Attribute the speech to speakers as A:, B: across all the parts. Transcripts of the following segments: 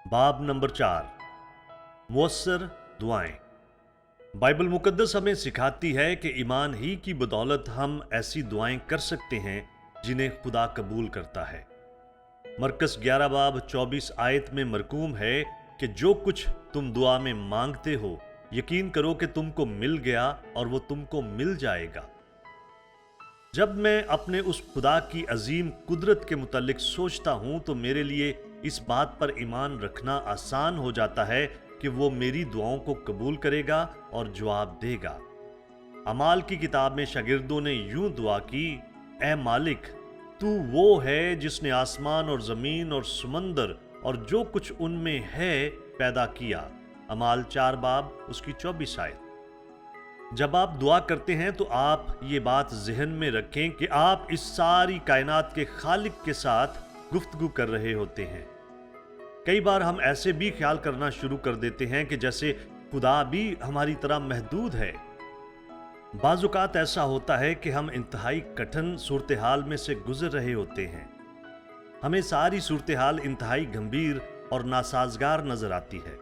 A: बाब नंबर 4, मुअस्सर दुआएं। बाइबल मुकद्दस हमें सिखाती है कि ईमान ही की बदौलत हम ऐसी दुआएं कर सकते हैं जिन्हें खुदा कबूल करता है। मरकस 11 बाब 24 आयत में मरकूम है कि जो कुछ तुम दुआ में मांगते हो यकीन करो कि तुमको मिल गया और वो तुमको मिल जाएगा। जब मैं अपने उस खुदा की अजीम कुदरत के मुतालिक सोचता हूं तो मेरे लिए इस बात पर ईमान रखना आसान हो जाता है कि वो मेरी दुआओं को कबूल करेगा और जवाब देगा। अमाल की किताब में शागिर्दों ने यूं दुआ की, ए मालिक, तू वो है जिसने आसमान और जमीन और समंदर और जो कुछ उनमें है पैदा किया। अमाल 4 बाब उसकी 24 आयत। जब आप दुआ करते हैं तो आप ये बात ज़हन में रखें कि आप इस सारी कायनात के खालिक के साथ गुफ्तगू कर रहे होते हैं। कई बार हम ऐसे भी ख्याल करना शुरू कर देते हैं कि जैसे खुदा भी हमारी तरह महदूद है। बाज़-औक़ात ऐसा होता है कि हम इंतहाई कठिन सूरत हाल में से गुजर रहे होते हैं। हमें सारी सूरत हाल इंतहाई गंभीर और नासाजगार नजर आती है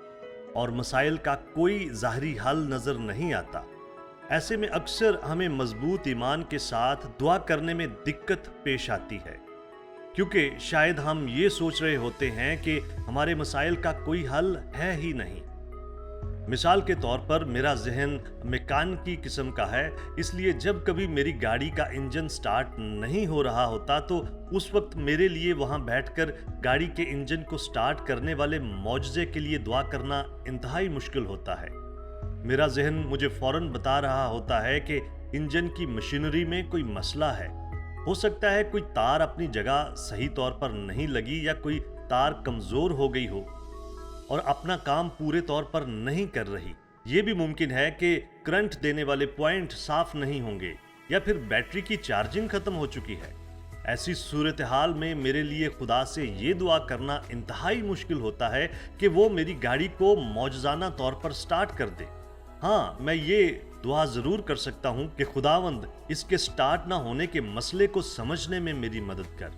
A: और मसाइल का कोई ज़ाहरी हल नजर नहीं आता। ऐसे में अक्सर हमें मजबूत ईमान के साथ दुआ करने में दिक्कत पेश आती है, क्योंकि शायद हम ये सोच रहे होते हैं कि हमारे मसाइल का कोई हल है ही नहीं। मिसाल के तौर पर मेरा जहन मैकेनिकी किस्म का है, इसलिए जब कभी मेरी गाड़ी का इंजन स्टार्ट नहीं हो रहा होता तो उस वक्त मेरे लिए वहां बैठकर गाड़ी के इंजन को स्टार्ट करने वाले मौजज़े के लिए दुआ करना इंतहाई मुश्किल होता है। मेरा जहन मुझे फौरन बता रहा होता है कि इंजन की मशीनरी में कोई मसला है। हो सकता है कोई तार अपनी जगह सही तौर पर नहीं लगी या कोई तार कमजोर हो गई हो और अपना काम पूरे तौर पर नहीं कर रही। यह भी मुमकिन है कि करंट देने वाले पॉइंट साफ नहीं होंगे या फिर बैटरी की चार्जिंग खत्म हो चुकी है। ऐसी सूरत हाल में मेरे लिए खुदा से ये दुआ करना इंतहाई मुश्किल होता है कि वो मेरी गाड़ी को मौजज़ाना तौर पर स्टार्ट कर दे। हाँ, मैं ये दुआ जरूर कर सकता हूं कि खुदावंद इसके स्टार्ट ना होने के मसले को समझने में मेरी मदद कर।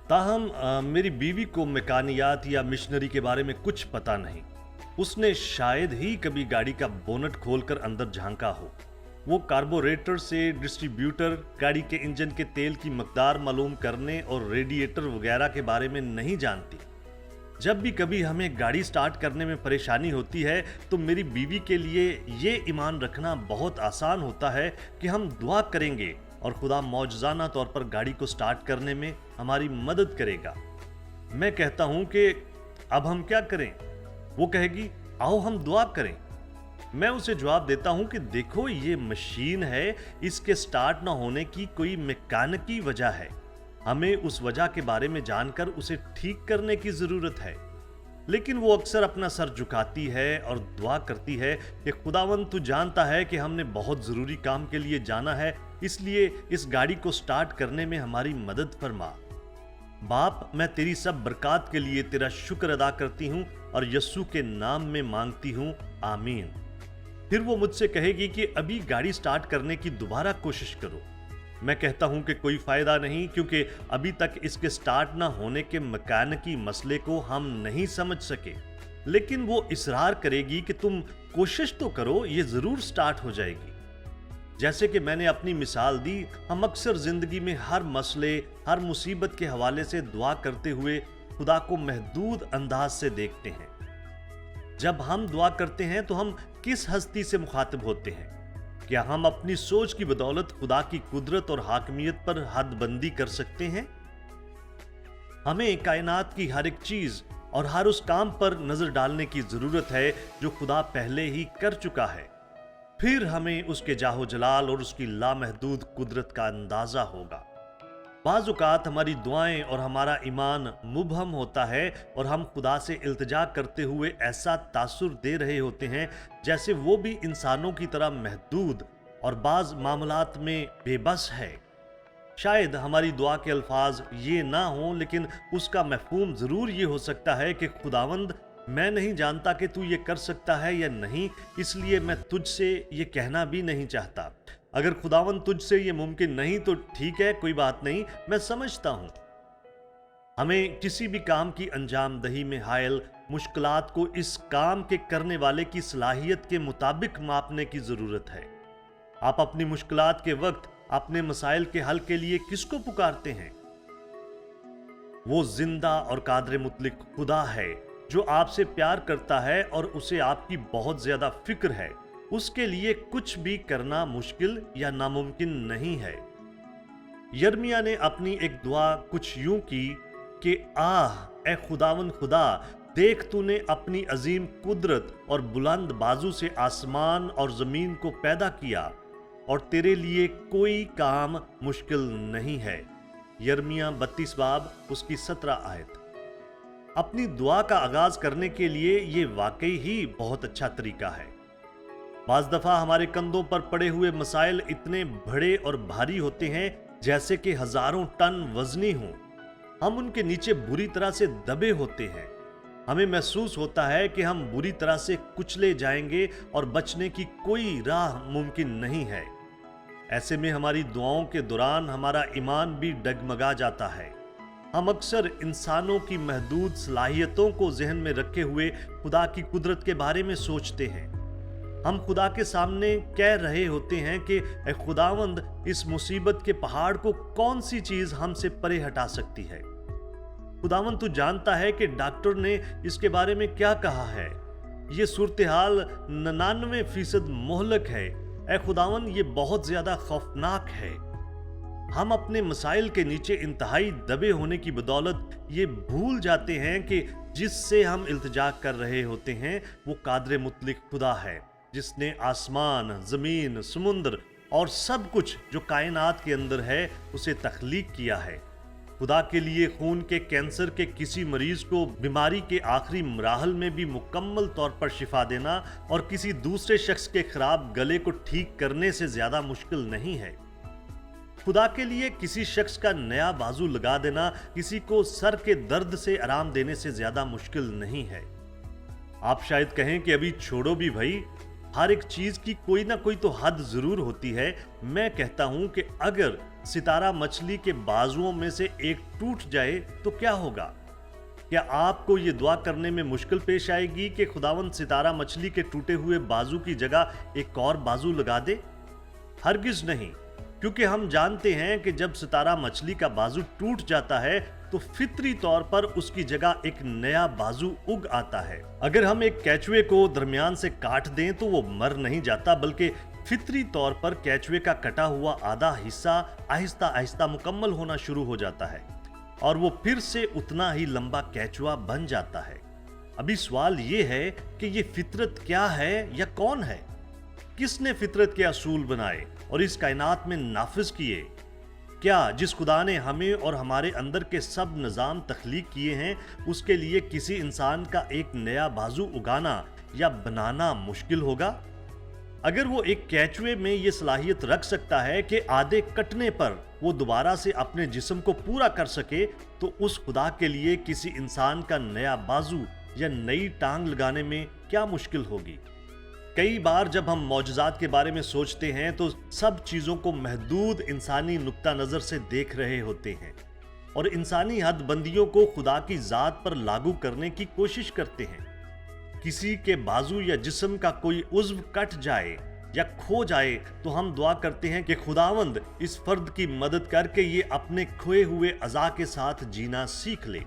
A: ताहम मेरी बीवी को मैकेनियात या मिशनरी के बारे में कुछ पता नहीं। उसने शायद ही कभी गाड़ी का बोनट खोलकर अंदर झांका हो। वो कार्बोरेटर से डिस्ट्रीब्यूटर, गाड़ी के इंजन के तेल की मकदार मालूम करने और रेडिएटर वगैरह के बारे में नहीं जानती। जब भी कभी हमें गाड़ी स्टार्ट करने में परेशानी होती है तो मेरी बीवी के लिए ये ईमान रखना बहुत आसान होता है कि हम दुआ करेंगे और खुदा मौजज़ाना तौर पर गाड़ी को स्टार्ट करने में हमारी मदद करेगा। मैं कहता हूं कि अब हम क्या करें? वो कहेगी, आओ हम दुआ करें। मैं उसे जवाब देता हूं कि देखो, ये मशीन है, इसके स्टार्ट ना होने की कोई मैकेनिकी वजह है। हमें उस वजह के बारे में जानकर उसे ठीक करने की जरूरत है। लेकिन वो अक्सर अपना सर झुकाती है और दुआ करती है कि खुदावंद, तू जानता है कि हमने बहुत जरूरी काम के लिए जाना है, इसलिए इस गाड़ी को स्टार्ट करने में हमारी मदद फरमा। बाप, मैं तेरी सब बरकत के लिए तेरा शुक्र अदा करती हूँ और यस्सु के नाम में मांगती हूँ, आमीन। फिर वो मुझसे कहेगी कि अभी गाड़ी स्टार्ट करने की दोबारा कोशिश करो। मैं कहता हूं कि कोई फायदा नहीं, क्योंकि अभी तक इसके स्टार्ट ना होने के मैकेनिकी मसले को हम नहीं समझ सके। लेकिन वो इसरार करेगी कि तुम कोशिश तो करो, ये जरूर स्टार्ट हो जाएगी। जैसे कि मैंने अपनी मिसाल दी, हम अक्सर जिंदगी में हर मसले, हर मुसीबत के हवाले से दुआ करते हुए खुदा को महदूद अंदाज से देखते हैं। जब हम दुआ करते हैं तो हम किस हस्ती से मुखातिब होते हैं? क्या हम अपनी सोच की बदौलत खुदा की कुदरत और हाकमियत पर हदबंदी कर सकते हैं? हमें कायनात की हर एक चीज और हर उस काम पर नजर डालने की जरूरत है जो खुदा पहले ही कर चुका है। फिर हमें उसके जाहो जलाल और उसकी लामहदूद कुदरत का अंदाजा होगा। बाज़ औक़ात हमारी दुआएं और हमारा ईमान मुबहम होता है और हम खुदा से इल्तिजा करते हुए ऐसा तासुर दे रहे होते हैं जैसे वो भी इंसानों की तरह महदूद और बाज़ मामलात में बेबस है। शायद हमारी दुआ के अल्फाज ये ना हों, लेकिन उसका मफ़हूम ज़रूर ये हो सकता है कि खुदावंद, मैं नहीं जानता कि तू ये कर सकता है या नहीं, इसलिए मैं तुझसे ये कहना भी नहीं चाहता। अगर खुदावंद तुझसे ये मुमकिन नहीं तो ठीक है, कोई बात नहीं, मैं समझता हूं। हमें किसी भी काम की अंजाम दही में हायल मुश्किलात को इस काम के करने वाले की सलाहियत के मुताबिक मापने की जरूरत है। आप अपनी मुश्किलात के वक्त अपने मसाइल के हल के लिए किसको पुकारते हैं? वो जिंदा और कादर मुतलिक खुदा है जो आपसे प्यार करता है और उसे आपकी बहुत ज्यादा फिक्र है। उसके लिए कुछ भी करना मुश्किल या नामुमकिन नहीं है। यर्मिया ने अपनी एक दुआ कुछ यूं की कि आह ए खुदावन खुदा, देख तूने अपनी अजीम कुदरत और बुलंद बाजू से आसमान और जमीन को पैदा किया और तेरे लिए कोई काम मुश्किल नहीं है। यर्मिया 32 बाब उसकी 17 आयत। अपनी दुआ का आगाज करने के लिए ये वाकई ही बहुत अच्छा तरीका है। बाज दफा हमारे कंधों पर पड़े हुए मसाइल इतने बड़े और भारी होते हैं जैसे कि हजारों टन वजनी हों। हम उनके नीचे बुरी तरह से दबे होते हैं। हमें महसूस होता है कि हम बुरी तरह से कुचले जाएंगे और बचने की कोई राह मुमकिन नहीं है। ऐसे में हमारी दुआओं के दौरान हमारा ईमान भी डगमगा जाता है। हम अक्सर इंसानों की महदूद सलाहियतों को जहन में रखे हुए खुदा की कुदरत के बारे में सोचते हैं। हम खुदा के सामने कह रहे होते हैं कि ए खुदावंद, इस मुसीबत के पहाड़ को कौन सी चीज हमसे परे हटा सकती है? खुदावंद, तू जानता है कि डॉक्टर ने इसके बारे में क्या कहा है। ये सूरत हाल 99% मोहलक है। ए खुदावंद, ये बहुत ज्यादा खौफनाक है। हम अपने मसाइल के नीचे इंतहाई दबे होने की बदौलत ये भूल जाते हैं कि जिससे हम इल्तिजा कर रहे होते हैं वो कादर मुतलिक खुदा है, जिसने आसमान, जमीन, समुद्र और सब कुछ जो कायनात के अंदर है उसे तख्लीक किया है। खुदा के लिए खून के कैंसर के किसी मरीज को बीमारी के आखिरी मराहल में भी मुकम्मल तौर पर शिफा देना और किसी दूसरे शख्स के खराब गले को ठीक करने से ज्यादा मुश्किल नहीं है। खुदा के लिए किसी शख्स का नया बाजू लगा देना किसी को सर के दर्द से आराम देने से ज्यादा मुश्किल नहीं है। आप शायद कहें कि अभी छोड़ो भी भाई, हर एक चीज की कोई ना कोई तो हद जरूर होती है। मैं कहता हूं कि अगर सितारा मछली के बाजुओं में से एक टूट जाए तो क्या होगा? क्या आपको यह दुआ करने में मुश्किल पेश आएगी कि खुदावंद सितारा मछली के टूटे हुए बाजू की जगह एक और बाजू लगा दे? हरगिज नहीं, क्योंकि हम जानते हैं कि जब सितारा मछली का बाजू टूट जाता है तो फितरी तौर पर उसकी जगह एक नया बाजू उग आता है। अगर हम एक कैचुए को दरमियान से काट दें तो वो मर नहीं जाता, बल्कि फितरी तौर पर कैचुए का कटा हुआ आधा हिस्सा आहिस्ता आहिस्ता मुकम्मल होना शुरू हो जाता है और वो फिर से उतना ही लंबा कैचुआ बन जाता है। अभी सवाल ये है कि ये फितरत क्या है या कौन है? किसने फितरत के असूल बनाए और इस कायनात में नाफिज किए? क्या जिस खुदा ने हमें और हमारे अंदर के सब निज़ाम तख्लीक किए हैं उसके लिए किसी इंसान का एक नया बाजू उगाना या बनाना मुश्किल होगा? अगर वो एक कैचुए में ये सलाहियत रख सकता है कि आधे कटने पर वो दोबारा से अपने जिस्म को पूरा कर सके, तो उस खुदा के लिए किसी इंसान का नया बाजू या नई टांग लगाने में क्या मुश्किल होगी? कई बार जब हम मौजज़ात के बारे में सोचते हैं तो सब चीज़ों को महदूद इंसानी नुक्ता नज़र से देख रहे होते हैं और इंसानी हदबंदियों को खुदा की ज़ात पर लागू करने की कोशिश करते हैं। किसी के बाजू या जिस्म का कोई उज़्व कट जाए या खो जाए तो हम दुआ करते हैं कि खुदावंद इस फर्द की मदद करके ये अपने खोए हुए अज़ा के साथ जीना सीख ले।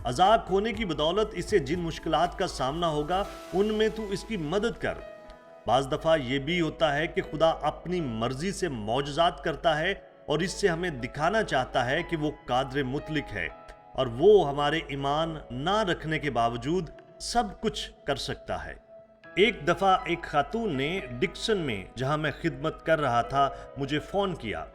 A: अज़ा खोने की बदौलत इसे जिन मुश्किलात का सामना होगा उनमें तू इसकी मदद कर। बाज़ दफ़ा ये भी होता है कि खुदा अपनी मर्जी से मौजज़ात करता है और इससे हमें दिखाना चाहता है कि वो कादर मुतलिक है और वो हमारे ईमान ना रखने के बावजूद सब कुछ कर सकता है। एक दफ़ा एक खातून ने डिक्सन में, जहां मैं खिदमत कर रहा था, मुझे फ़ोन किया।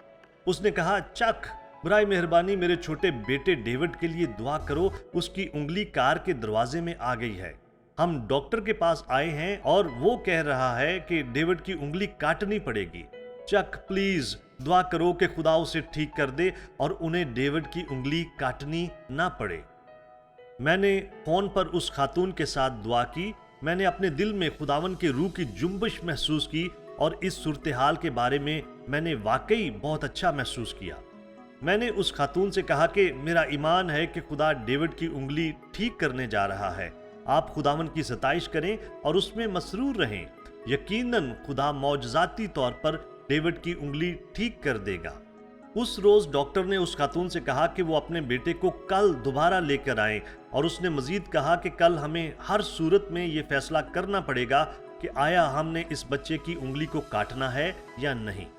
A: उसने कहा, चक, बराए मेहरबानी मेरे छोटे बेटे डेविड के लिए दुआ करो, उसकी उंगली कार के दरवाजे में आ गई है। हम डॉक्टर के पास आए हैं और वो कह रहा है कि डेविड की उंगली काटनी पड़ेगी। चक, प्लीज दुआ करो कि खुदा उसे ठीक कर दे और उन्हें डेविड की उंगली काटनी ना पड़े। मैंने फोन पर उस खातून के साथ दुआ की। मैंने अपने दिल में खुदावन के रूह की जुम्बिश महसूस की और इस सूरत हाल के बारे में मैंने वाकई बहुत अच्छा महसूस किया। میں نے اس خاتون سے کہا کہ میرا ایمان ہے کہ خدا ڈیوڈ کی انگلی ٹھیک کرنے جا رہا ہے، آپ خداوند کی ستائش کریں اور اس میں مسرور رہیں، یقیناً خدا معجزاتی طور پر ڈیوڈ کی انگلی ٹھیک کر دے گا۔ اس روز ڈاکٹر نے اس خاتون سے کہا کہ وہ اپنے بیٹے کو کل دوبارہ لے کر آئیں، اور اس نے مزید کہا کہ کل ہمیں ہر صورت میں یہ فیصلہ کرنا پڑے گا کہ آیا ہم نے اس بچے کی انگلی کو کاٹنا ہے یا نہیں۔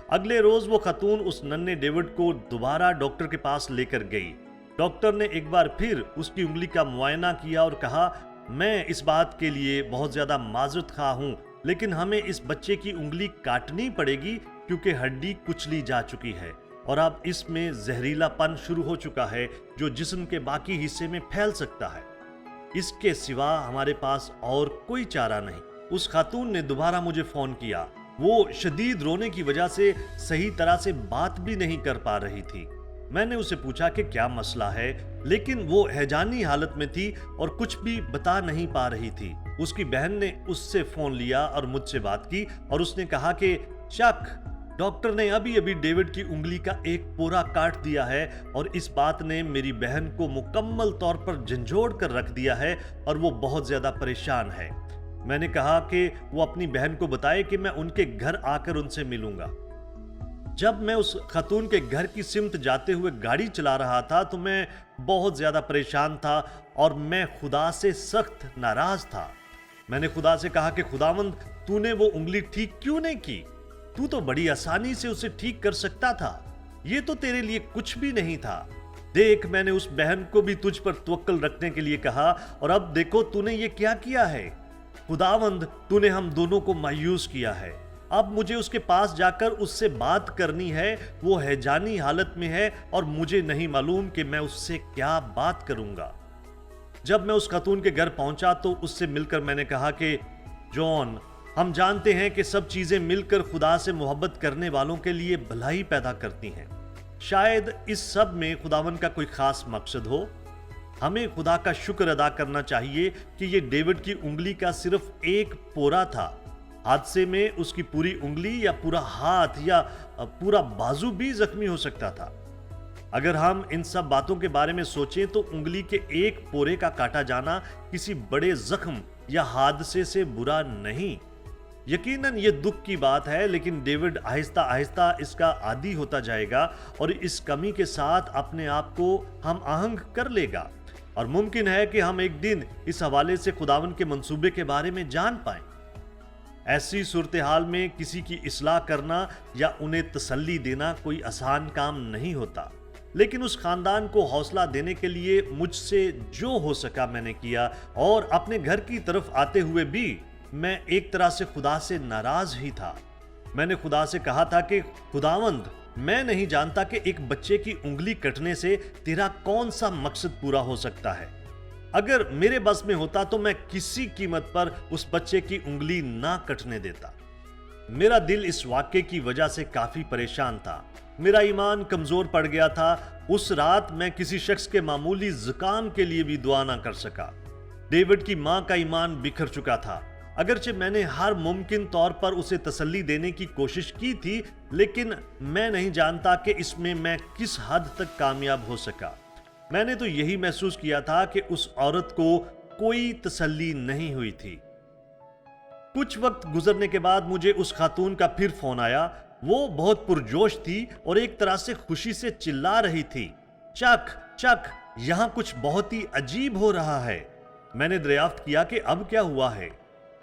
A: اگلے روز وہ خاتون اس ننھے ڈیوڈ کو دوبارہ ڈاکٹر کے پاس لے کر گئی۔ ڈاکٹر نے ایک بار پھر اس کی انگلی کا معائنہ کیا اور کہا، میں اس بات کے لیے بہت زیادہ معذرت خواہ ہوں، لیکن ہمیں اس بچے کی انگلی کاٹنی پڑے گی کیونکہ ہڈی کچلی جا چکی ہے اور اب اس میں زہریلا پن شروع ہو چکا ہے جو جسم کے باقی حصے میں پھیل سکتا ہے۔ اس کے سوا ہمارے پاس اور کوئی چارہ نہیں۔ اس خاتون نے دوبارہ مجھے فون کیا۔ وہ شدید رونے کی وجہ سے صحیح طرح سے بات بھی نہیں کر پا رہی تھی۔ میں نے اسے پوچھا کہ کیا مسئلہ ہے، لیکن وہ ہیجانی حالت میں تھی اور کچھ بھی بتا نہیں پا رہی تھی۔ اس کی بہن نے اس سے فون لیا اور مجھ سے بات کی اور اس نے کہا کہ چک، ڈاکٹر نے ابھی ڈیوڈ کی انگلی کا ایک پورا کاٹ دیا ہے، اور اس بات نے میری بہن کو مکمل طور پر جھنجھوڑ کر رکھ دیا ہے اور وہ بہت زیادہ پریشان ہے۔ میں نے کہا کہ وہ اپنی بہن کو بتائے کہ میں ان کے گھر آ کر ان سے ملوں گا۔ جب میں اس خاتون کے گھر کی سمت جاتے ہوئے گاڑی چلا رہا تھا تو میں بہت زیادہ پریشان تھا اور میں خدا سے سخت ناراض تھا۔ میں نے خدا سے کہا کہ خداوند، تو نے وہ انگلی ٹھیک کیوں نہیں کی؟ تو تو بڑی آسانی سے اسے ٹھیک کر سکتا تھا، یہ تو تیرے لیے کچھ بھی نہیں تھا۔ دیکھ، میں نے اس بہن کو بھی تجھ پر توکل رکھنے کے لیے کہا، اور اب دیکھو تو نے یہ کیا کیا ہے۔ خداوند، تو نے ہم دونوں کو مایوس کیا ہے۔ اب مجھے اس کے پاس جا کر اس سے بات کرنی ہے، وہ ہیجانی حالت میں ہے اور مجھے نہیں معلوم کہ میں اس سے کیا بات کروں گا۔ جب میں اس خاتون کے گھر پہنچا تو اس سے مل کر میں نے کہا کہ جان، ہم جانتے ہیں کہ سب چیزیں مل کر خدا سے محبت کرنے والوں کے لیے بھلائی پیدا کرتی ہیں۔ شاید اس سب میں خداوند کا کوئی خاص مقصد ہو۔ ہمیں خدا کا شکر ادا کرنا چاہیے کہ یہ ڈیوڈ کی انگلی کا صرف ایک پورا تھا۔ حادثے میں اس کی پوری انگلی یا پورا ہاتھ یا پورا بازو بھی زخمی ہو سکتا تھا۔ اگر ہم ان سب باتوں کے بارے میں سوچیں تو انگلی کے ایک پورے کا کاٹا جانا کسی بڑے زخم یا حادثے سے برا نہیں۔ یقیناً یہ دکھ کی بات ہے، لیکن ڈیوڈ آہستہ آہستہ اس کا عادی ہوتا جائے گا اور اس کمی کے ساتھ اپنے آپ کو ہم آہنگ کر لے گا، اور ممکن ہے کہ ہم ایک دن اس حوالے سے خداوند کے منصوبے کے بارے میں جان پائیں۔ ایسی صورتحال میں کسی کی اصلاح کرنا یا انہیں تسلی دینا کوئی آسان کام نہیں ہوتا، لیکن اس خاندان کو حوصلہ دینے کے لیے مجھ سے جو ہو سکا میں نے کیا، اور اپنے گھر کی طرف آتے ہوئے بھی میں ایک طرح سے خدا سے ناراض ہی تھا۔ میں نے خدا سے کہا تھا کہ خداوند، میں نہیں جانتا کہ ایک بچے کی انگلی کٹنے سے تیرا کون سا مقصد پورا ہو سکتا ہے۔ اگر میرے بس میں ہوتا تو میں کسی قیمت پر اس بچے کی انگلی نہ کٹنے دیتا۔ میرا دل اس واقعے کی وجہ سے کافی پریشان تھا۔ میرا ایمان کمزور پڑ گیا تھا۔ اس رات میں کسی شخص کے معمولی زکام کے لیے بھی دعا نہ کر سکا۔ ڈیوڈ کی ماں کا ایمان بکھر چکا تھا۔ اگرچہ میں نے ہر ممکن طور پر اسے تسلی دینے کی کوشش کی تھی، لیکن میں نہیں جانتا کہ اس میں کس حد تک کامیاب ہو سکا۔ میں نے تو یہی محسوس کیا تھا کہ اس عورت کو کوئی تسلی نہیں ہوئی تھی۔ کچھ وقت گزرنے کے بعد مجھے اس خاتون کا پھر فون آیا۔ وہ بہت پرجوش تھی اور ایک طرح سے خوشی سے چلا رہی تھی، چک چک، یہاں کچھ بہت ہی عجیب ہو رہا ہے۔ میں نے دریافت کیا کہ اب کیا ہوا ہے۔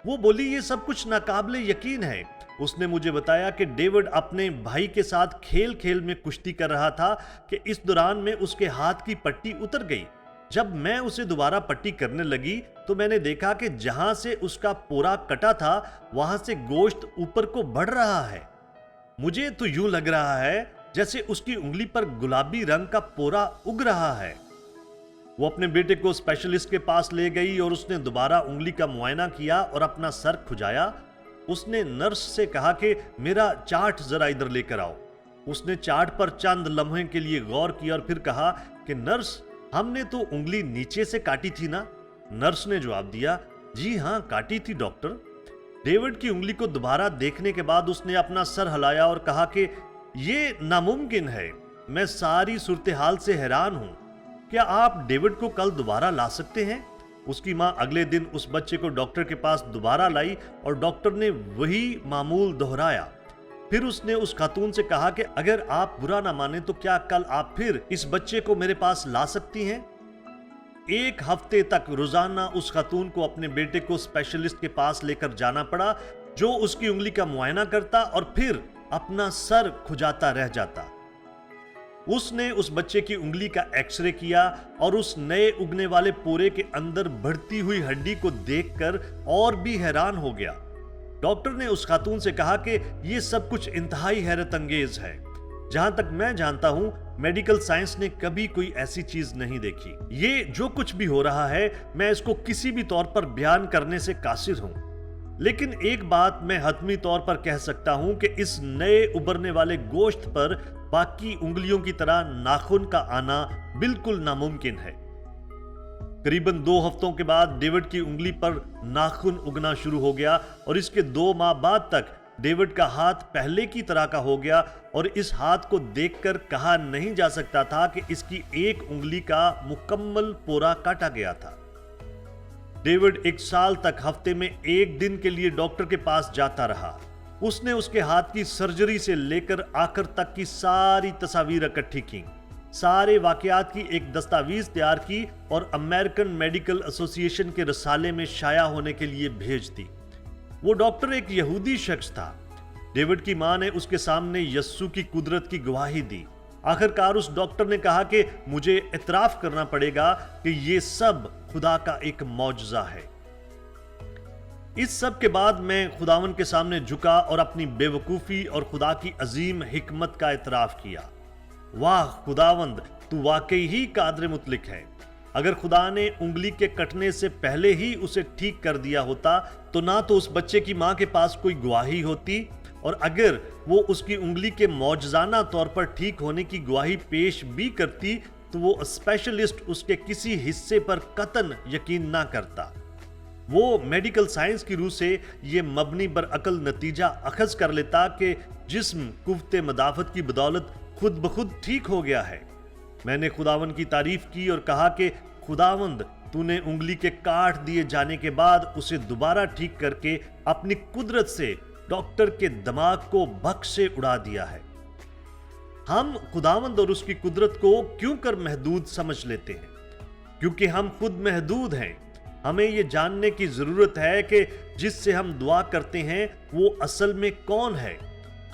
A: وہ بولی، یہ سب کچھ ناقابل یقین ہے۔ اس نے مجھے بتایا کہ ڈیوڈ اپنے بھائی کے ساتھ کھیل کھیل میں کشتی کر رہا تھا کہ اس دوران میں اس کے ہاتھ کی پٹی اتر گئی۔ جب میں اسے دوبارہ پٹی کرنے لگی تو میں نے دیکھا کہ جہاں سے اس کا پورا کٹا تھا وہاں سے گوشت اوپر کو بڑھ رہا ہے۔ مجھے تو یوں لگ رہا ہے جیسے اس کی انگلی پر گلابی رنگ کا پورا اگ رہا ہے۔ وہ اپنے بیٹے کو اسپیشلسٹ کے پاس لے گئی اور اس نے دوبارہ انگلی کا معائنہ کیا اور اپنا سر کھجایا۔ اس نے نرس سے کہا کہ میرا چارٹ ذرا ادھر لے کر آؤ۔ اس نے چارٹ پر چند لمحے کے لیے غور کیا اور پھر کہا کہ نرس، ہم نے تو انگلی نیچے سے کاٹی تھی نا؟ نرس نے جواب دیا، جی ہاں کاٹی تھی ڈاکٹر۔ ڈیوڈ کی انگلی کو دوبارہ دیکھنے کے بعد اس نے اپنا سر ہلایا اور کہا کہ یہ ناممکن ہے۔ میں ساری صورتحال سے حیران ہوں. کیا آپ ڈیوڈ کو کل دوبارہ لا سکتے ہیں؟ اس کی ماں اگلے دن اس بچے کو ڈاکٹر کے پاس دوبارہ لائی اور ڈاکٹر نے وہی معمول دہرایا. پھر اس نے اس خاتون سے کہا کہ اگر آپ برا نہ مانیں تو کیا کل آپ پھر اس بچے کو میرے پاس لا سکتی ہیں؟ 1 ہفتے تک روزانہ اس خاتون کو اپنے بیٹے کو اسپیشلسٹ کے پاس لے کر جانا پڑا، جو اس کی انگلی کا معائنہ کرتا اور پھر اپنا سر کھجاتا رہ جاتا. اس نے اس بچے کی انگلی کا ایکس رے کیا اور اس نئے اگنے والے پورے کے اندر بڑھتی ہوئی ہڈی کو دیکھ کر اور بھی حیران ہو گیا. ڈاکٹر نے اس خاتون سے کہا کہ یہ سب کچھ انتہائی حیرت انگیز ہے. جہاں تک میں جانتا ہوں میڈیکل سائنس نے کبھی کوئی ایسی چیز نہیں دیکھی. یہ جو کچھ بھی ہو رہا ہے میں اس کو کسی بھی طور پر بیان کرنے سے قاصر ہوں، لیکن ایک بات میں حتمی طور پر کہہ سکتا ہوں کہ اس نئے ابھرنے والے گوشت پر باقی انگلیوں کی طرح ناخن کا آنا بالکل ناممکن ہے. قریباً 2 ہفتوں کے بعد ڈیوڈ کی انگلی پر ناخن اگنا شروع ہو گیا اور اس کے 2 ماہ بعد تک ڈیوڈ کا ہاتھ پہلے کی طرح کا ہو گیا اور اس ہاتھ کو دیکھ کر کہا نہیں جا سکتا تھا کہ اس کی ایک انگلی کا مکمل پورا کاٹا گیا تھا. ڈیوڈ 1 سال تک ہفتے میں 1 دن کے لیے ڈاکٹر کے پاس جاتا رہا. اس نے اس کے ہاتھ کی سرجری سے لے کر آخر تک کی ساری تصاویر اکٹھی کی، سارے واقعات کی ایک دستاویز تیار کی اور امریکن میڈیکل ایسوسی ایشن کے رسالے میں شائع ہونے کے لیے بھیج دی. وہ ڈاکٹر ایک یہودی شخص تھا. ڈیوڈ کی ماں نے اس کے سامنے یسوع کی قدرت کی گواہی دی. آخرکار اس ڈاکٹر نے کہا کہ مجھے اعتراف کرنا پڑے گا کہ یہ سب خدا کا ایک معجزہ ہے. اس سب کے بعد میں خداوند کے سامنے جھکا اور اپنی بے وقوفی اور خدا کی عظیم حکمت کا اعتراف کیا. واہ خداوند، تو واقعی ہی قادر مطلق ہے. اگر خدا نے انگلی کے کٹنے سے پہلے ہی اسے ٹھیک کر دیا ہوتا تو نہ تو اس بچے کی ماں کے پاس کوئی گواہی ہوتی، اور اگر وہ اس کی انگلی کے معجزانہ طور پر ٹھیک ہونے کی گواہی پیش بھی کرتی تو وہ اسپیشلسٹ اس کے کسی حصے پر قطعاً یقین نہ کرتا. وہ میڈیکل سائنس کی روح سے یہ مبنی بر عقل نتیجہ اخذ کر لیتا کہ جسم قوت مدافعت کی بدولت خود بخود ٹھیک ہو گیا ہے. میں نے خداوند کی تعریف کی اور کہا کہ خداوند، تو نے انگلی کے کاٹ دیے جانے کے بعد اسے دوبارہ ٹھیک کر کے اپنی قدرت سے ڈاکٹر کے دماغ کو بھگ سے اڑا دیا ہے. ہم خداوند اور اس کی قدرت کو کیوں کر محدود سمجھ لیتے ہیں؟ کیونکہ ہم خود محدود ہیں. ہمیں یہ جاننے کی ضرورت ہے کہ جس سے ہم دعا کرتے ہیں وہ اصل میں کون ہے.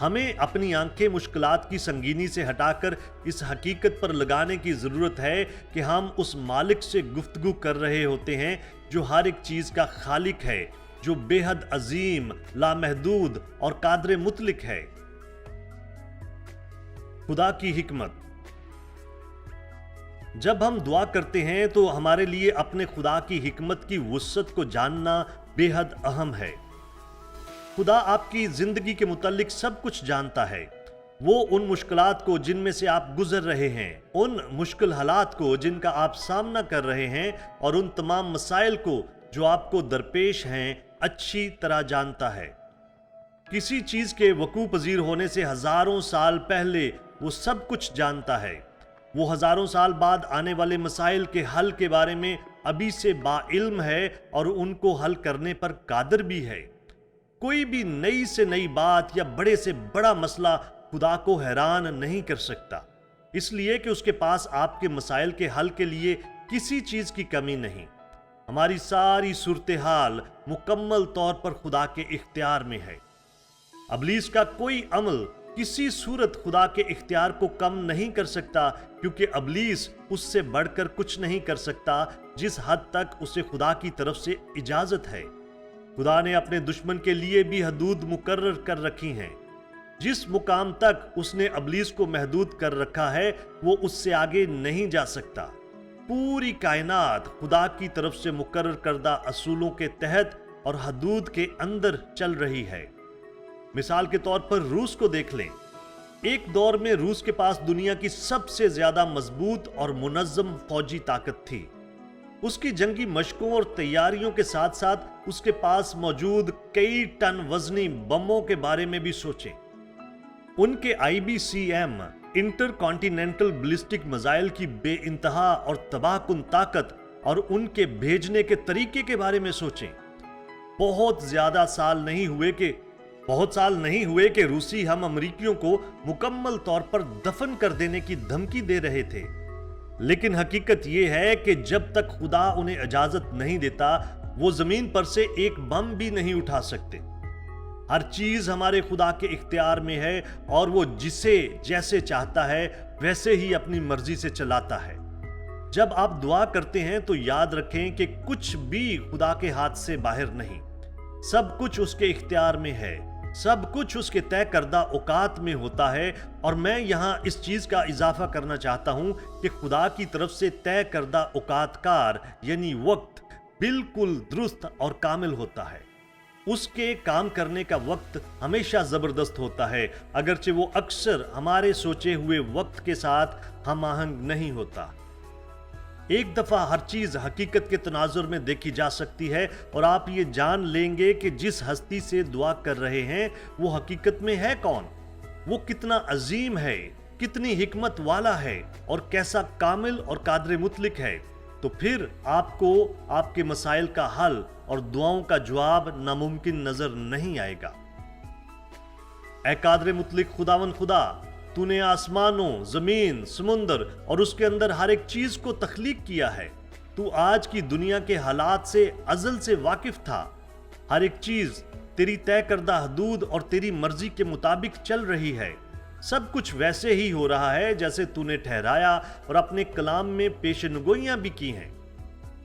A: ہمیں اپنی آنکھیں مشکلات کی سنگینی سے ہٹا کر اس حقیقت پر لگانے کی ضرورت ہے کہ ہم اس مالک سے گفتگو کر رہے ہوتے ہیں جو ہر ایک چیز کا خالق ہے، جو بے حد عظیم، لامحدود اور قادر مطلق ہے. خدا کی حکمت. جب ہم دعا کرتے ہیں تو ہمارے لیے اپنے خدا کی حکمت کی وسعت کو جاننا بے حد اہم ہے. خدا آپ کی زندگی کے متعلق سب کچھ جانتا ہے. وہ ان مشکلات کو جن میں سے آپ گزر رہے ہیں، ان مشکل حالات کو جن کا آپ سامنا کر رہے ہیں، اور ان تمام مسائل کو جو آپ کو درپیش ہیں اچھی طرح جانتا ہے. کسی چیز کے وقوع پذیر ہونے سے ہزاروں سال پہلے وہ سب کچھ جانتا ہے. وہ ہزاروں سال بعد آنے والے مسائل کے حل کے بارے میں ابھی سے باعلم ہے اور ان کو حل کرنے پر قادر بھی ہے. کوئی بھی نئی سے نئی بات یا بڑے سے بڑا مسئلہ خدا کو حیران نہیں کر سکتا، اس لیے کہ اس کے پاس آپ کے مسائل کے حل کے لیے کسی چیز کی کمی نہیں. ہماری ساری صورتحال مکمل طور پر خدا کے اختیار میں ہے. ابلیس کا کوئی عمل کسی صورت خدا کے اختیار کو کم نہیں کر سکتا، کیونکہ ابلیس اس سے بڑھ کر کچھ نہیں کر سکتا جس حد تک اسے خدا کی طرف سے اجازت ہے. خدا نے اپنے دشمن کے لیے بھی حدود مقرر کر رکھی ہیں. جس مقام تک اس نے ابلیس کو محدود کر رکھا ہے وہ اس سے آگے نہیں جا سکتا. پوری کائنات خدا کی طرف سے مقرر کردہ اصولوں کے تحت اور حدود کے اندر چل رہی ہے. مثال کے طور پر روس کو دیکھ لیں. ایک دور میں روس کے پاس دنیا کی سب سے زیادہ مضبوط اور منظم فوجی طاقت تھی. اس کی جنگی مشقوں اور تیاریوں کے ساتھ ساتھ اس کے پاس موجود کئی ٹن وزنی بموں کے بارے میں بھی سوچیں. ان کے IBCM inter continental ballistic missile की बेइंतहा और तबाहकुन ताकत और उनके भेजने के तरीके के बारे में सोचें। बहुत साल नहीं हुए कि रूसी हम अमेरिकियों को मुकम्मल तौर पर दफन कर देने की धमकी दे रहे थे, लेकिन हकीकत यह है कि जब तक खुदा उन्हें इजाजत नहीं देता वो जमीन पर से एक बम भी नहीं उठा सकते। हर चीज हमारे खुदा के इख्तियार में है और वो जिसे जैसे चाहता है वैसे ही अपनी मर्जी से चलाता है। जब आप दुआ करते हैं तो याद रखें कि कुछ भी खुदा के हाथ से बाहर नहीं, सब कुछ उसके इख्तियार में है, सब कुछ उसके तय करदा औकात में होता है। और मैं यहां इस चीज का इजाफा करना चाहता हूं कि खुदा की तरफ से तय करदा औकातकार यानी वक्त बिल्कुल दुरुस्त और कामिल होता है। उसके काम करने का वक्त हमेशा जबरदस्त होता है, अगरचे वो अक्सर हमारे सोचे हुए वक्त के साथ हमाहंग नहीं होता। एक दफा हर चीज हकीकत के तनाजुर में देखी जा सकती है और आप ये जान लेंगे कि जिस हस्ती से दुआ कर रहे हैं वो हकीकत में है कौन, वो कितना अजीम है, कितनी हिकमत वाला है और कैसा कामिल और कादर मुतलिक है। तो फिर आपको आपके मसाइल का हल और दुआओं का जवाब नामुमकिन नजर नहीं आएगा। ऐ कादर मुतलिक खुदावन खुदा, तूने आसमानों, जमीन, समुंदर और उसके अंदर हर एक चीज को तख्लीक किया है। तू आज की दुनिया के हालात से अजल से वाकिफ था। हर एक चीज तेरी तय करदा हदूद और तेरी मर्जी के मुताबिक चल रही है। सब कुछ वैसे ही हो रहा है जैसे तूने ठहराया और अपने कलाम में पेशनगोइयां भी की हैं।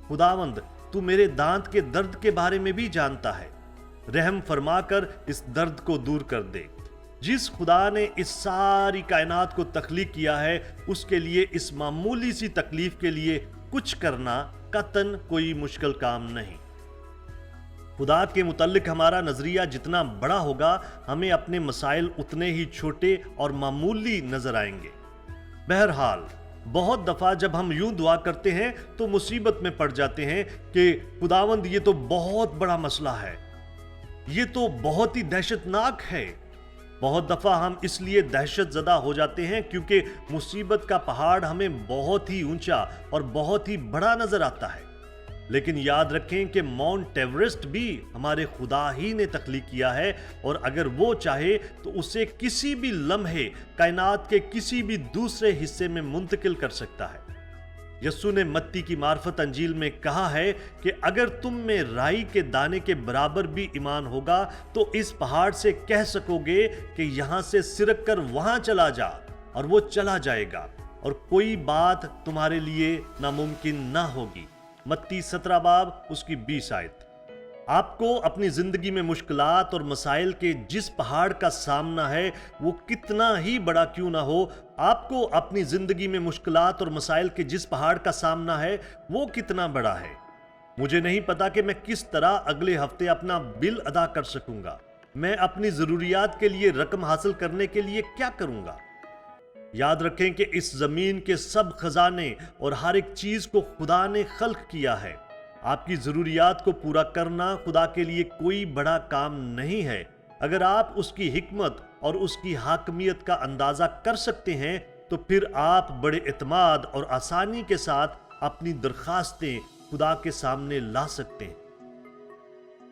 A: खुदावंद, तू मेरे दांत के दर्द के बारे में भी जानता है। रहम फरमाकर इस दर्द को दूर कर दे। जिस खुदा ने इस सारी कायनात को तख्लीक किया है उसके लिए इस मामूली सी तकलीफ के लिए कुछ करना कतन कोई मुश्किल काम नहीं। खुदा के मुतल्लिक हमारा नजरिया जितना बड़ा होगा हमें अपने मसाइल उतने ही छोटे और मामूली नजर आएंगे। बहरहाल बहुत दफा जब हम यूं दुआ करते हैं तो मुसीबत में पड़ जाते हैं कि खुदावंद ये तो बहुत बड़ा मसला है, ये तो बहुत ही दहशतनाक है। बहुत दफा हम इसलिए दहशत ज़दा हो जाते हैं क्योंकि मुसीबत का पहाड़ हमें बहुत ही ऊंचा और बहुत ही बड़ा नजर आता है। लेकिन याद रखें कि माउंट एवरेस्ट भी हमारे खुदा ही ने तख्लीक किया है और अगर वो चाहे तो उसे किसी भी लम्हे कायनात के किसी भी दूसरे हिस्से में मुंतकिल कर सकता है। यस्सु ने मत्ती की मार्फत अंजील में कहा है कि अगर तुम में राई के दाने के बराबर भी ईमान होगा तो इस पहाड़ से कह सकोगे कि यहां से सिरक कर वहां चला जा और वो चला जाएगा और कोई बात तुम्हारे लिए नामुमकिन ना होगी। मत्ती 17 बाब उसकी 20 आयत। आपको अपनी जिंदगी में मुश्किलात और मसाइल के जिस पहाड़ का सामना है वो कितना ही बड़ा क्यों ना हो, आपको अपनी जिंदगी में मुश्किलात और मसाइल के जिस पहाड़ का सामना है वो कितना बड़ा है। मुझे नहीं पता कि मैं किस तरह अगले हफ्ते अपना बिल अदा कर सकूंगा, मैं अपनी जरूरियात के लिए रकम हासिल करने के लिए क्या करूंगा। याद रखें कि इस जमीन के सब खजाने और हर एक चीज को खुदा ने खल्क किया है। आपकी जरूरियात को पूरा करना खुदा के लिए कोई बड़ा काम नहीं है। अगर आप उसकी हिकमत और उसकी हाकमियत का अंदाजा कर सकते हैं तो फिर आप बड़े एतमाद और आसानी के साथ अपनी दरखास्तें खुदा के सामने ला सकते हैं।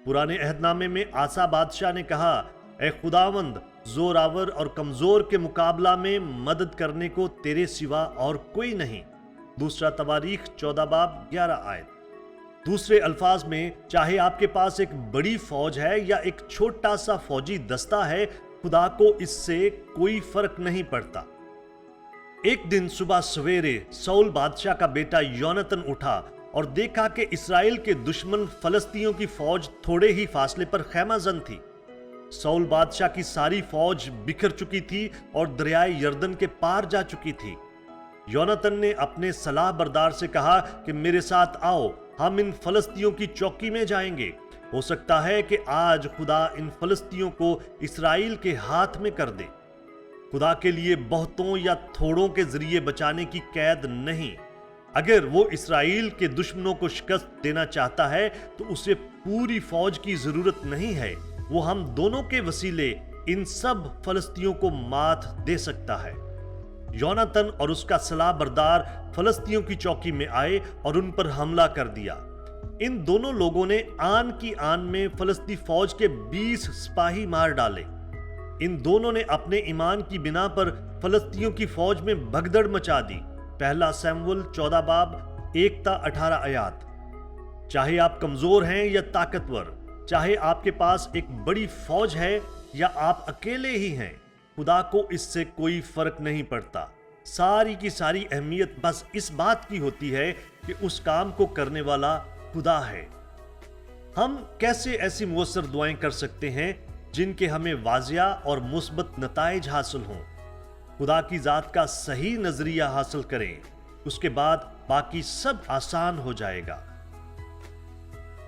A: पुराने अहदनामे में आसा बादशाह ने कहा, ए खुदावंद, जोरावर और कमजोर के मुकाबला में मदद करने को तेरे सिवा और कोई नहीं। दूसरा तवारीख 14 बाब 11 आयत। दूसरे अल्फाज में, चाहे आपके पास एक बड़ी फौज है या एक छोटा सा फौजी दस्ता है, खुदा को इससे कोई फर्क नहीं पड़ता। एक दिन सुबह सवेरे सौल बादशाह का बेटा योनातन उठा और देखा कि इस्राएल के दुश्मन फलस्तियों की फौज थोड़े ही फासले पर खैमाजन थी। सौल बादशाह की सारी फौज बिखर चुकी थी और दरियाए यर्दन के पार जा चुकी थी। योनातन ने अपने सलाह बरदार से कहा कि मेरे साथ आओ, हम इन फलस्तियों की चौकी में जाएंगे। हो सकता है कि आज खुदा इन फलस्तियों को इस्राएल के हाथ में कर दे। खुदा के लिए बहुतों या थोड़ों के जरिए बचाने की कैद नहीं। अगर वो इस्राएल के दुश्मनों को शिकस्त देना चाहता है तो उसे पूरी फौज की जरूरत नहीं है। वो हम दोनों के वसीले इन सब फलस्तियों को मात दे सकता है। योनातन और उसका सलाह बरदार फलस्तियों की चौकी में आए और उन पर हमला कर दिया। इन दोनों लोगों ने आन की आन में फलस्ती फौज के 20 सिपाही मार डाले। इन दोनों ने अपने ईमान की बिना पर फलस्तियों की फौज में भगदड़ मचा दी। पहला शमूएल 14 बाब 1-18 आयात। चाहे आप कमजोर हैं या ताकतवर, चाहे आपके पास एक बड़ी फौज है या आप अकेले ही हैं, खुदा को इससे कोई फर्क नहीं पड़ता। सारी की सारी अहमियत बस इस बात की होती है कि उस काम को करने वाला खुदा है। हम कैसे ऐसी मुअस्सर दुआएं कर सकते हैं जिनके हमें वाजिया और मुस्बत नताइज हासिल हों? खुदा की जात का सही नजरिया हासिल करें, उसके बाद बाकी सब आसान हो जाएगा।